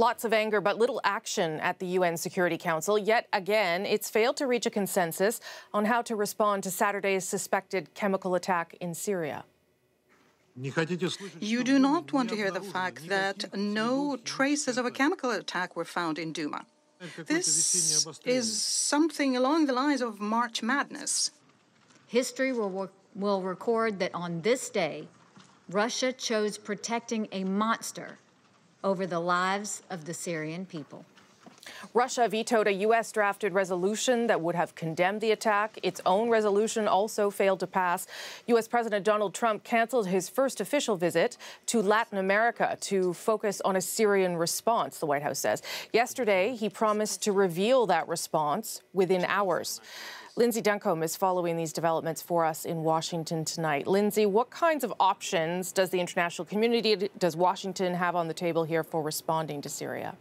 Lots of anger, but little action at the UN Security Council. Yet again, it's failed to reach a consensus on how to respond to Saturday's suspected chemical attack in Syria. You do not want to hear the fact that no traces of a chemical attack were found in Duma. This is something along the lines of March Madness. History will record that on this day, Russia chose protecting a monster over the lives of the Syrian people. Russia vetoed a U.S.-drafted resolution that would have condemned the attack. Its own resolution also failed to pass. U.S. President Donald Trump canceled his first official visit to Latin America to focus on a Syrian response, the White House says. Yesterday, he promised to reveal that response within hours. Lindsay Duncombe is following these developments for us in Washington tonight. Lindsay, what kinds of options does the international community, does Washington have on the table here for responding to Syria?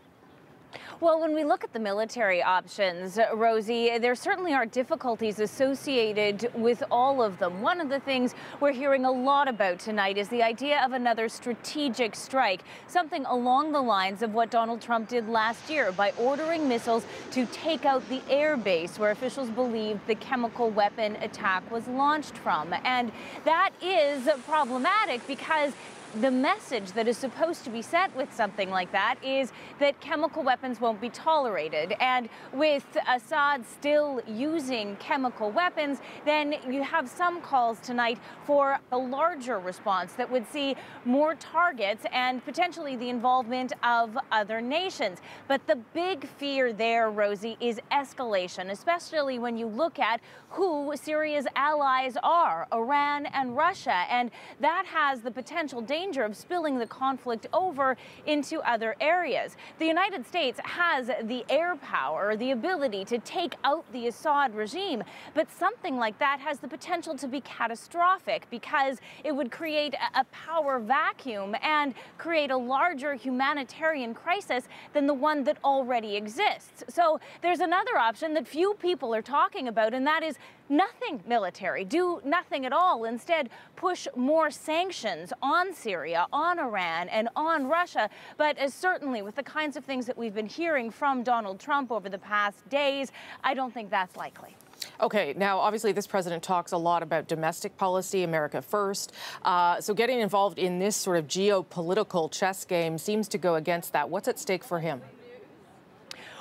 Well, when we look at the military options, Rosie, there certainly are difficulties associated with all of them. One of the things we're hearing a lot about tonight is the idea of another strategic strike, something along the lines of what Donald Trump did last year by ordering missiles to take out the air base where officials believed the chemical weapon attack was launched from. And that is problematic because the message that is supposed to be sent with something like that is that chemical weapons won't be tolerated. And with Assad still using chemical weapons, then you have some calls tonight for a larger response that would see more targets and potentially the involvement of other nations. But the big fear there, Rosie, is escalation, especially when you look at who Syria's allies are, Iran and Russia. And that has the potential danger of spilling the conflict over into other areas. The United States has the air power, the ability to take out the Assad regime, but something like that has the potential to be catastrophic because it would create a power vacuum and create a larger humanitarian crisis than the one that already exists. So there's another option that few people are talking about, and that is nothing military, do nothing at all. Instead, push more sanctions on Syria, on Iran, and on Russia. But certainly with the kinds of things that we've been hearing from Donald Trump over the past days, I don't think that's likely. Okay, now, obviously, this president talks a lot about domestic policy, America first. So getting involved in this sort of geopolitical chess game seems to go against that. What's at stake for him?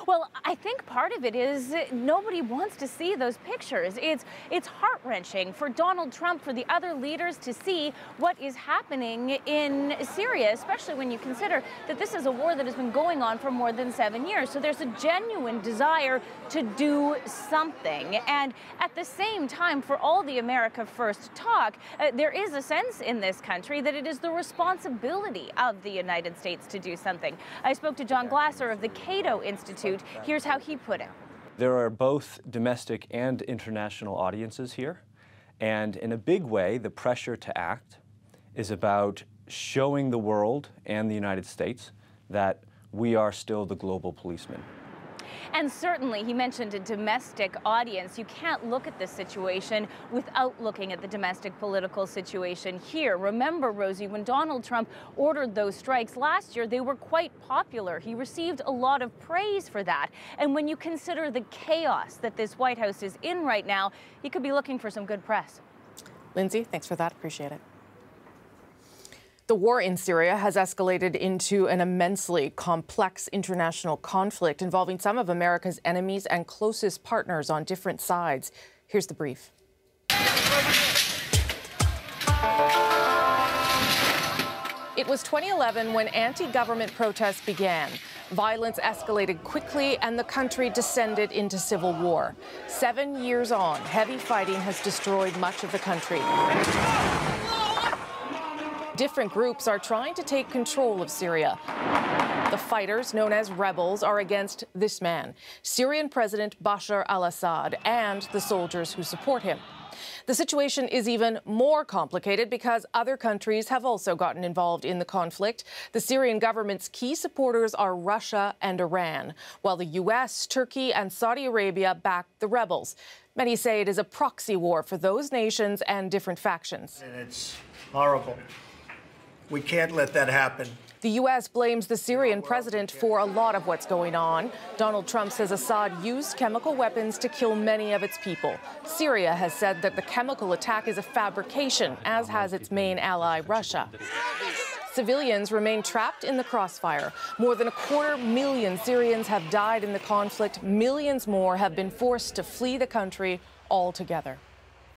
Well, I think part of it is nobody wants to see those pictures. It's heart-wrenching for Donald Trump, for the other leaders to see what is happening in Syria, especially when you consider that this is a war that has been going on for more than 7 years. So there's a genuine desire to do something. And at the same time, for all the America First talk, there is a sense in this country that it is the responsibility of the United States to do something. I spoke to John Glasser of the Cato Institute. Here's how he put it. There are both domestic and international audiences here. And in a big way, the pressure to act is about showing the world and the United States that we are still the global policeman. And certainly, he mentioned a domestic audience. You can't look at this situation without looking at the domestic political situation here. Remember, Rosie, when Donald Trump ordered those strikes last year, they were quite popular. He received a lot of praise for that. And when you consider the chaos that this White House is in right now, he could be looking for some good press. Lindsay, thanks for that. Appreciate it. The war in Syria has escalated into an immensely complex international conflict involving some of America's enemies and closest partners on different sides. Here's the brief. It was 2011 when anti-government protests began. Violence escalated quickly and the country descended into civil war. 7 years on, heavy fighting has destroyed much of the country. Different groups are trying to take control of Syria. The fighters, known as rebels, are against this man, Syrian President Bashar al-Assad, and the soldiers who support him. The situation is even more complicated because other countries have also gotten involved in the conflict. The Syrian government's key supporters are Russia and Iran, while the U.S., Turkey, and Saudi Arabia back the rebels. Many say it is a proxy war for those nations and different factions. And it's horrible. We can't let that happen. The U.S. blames the Syrian president for a lot of what's going on. Donald Trump says Assad used chemical weapons to kill many of its people. Syria has said that the chemical attack is a fabrication, as has its main ally, Russia. Civilians remain trapped in the crossfire. More than 250,000 Syrians have died in the conflict. Millions more have been forced to flee the country altogether.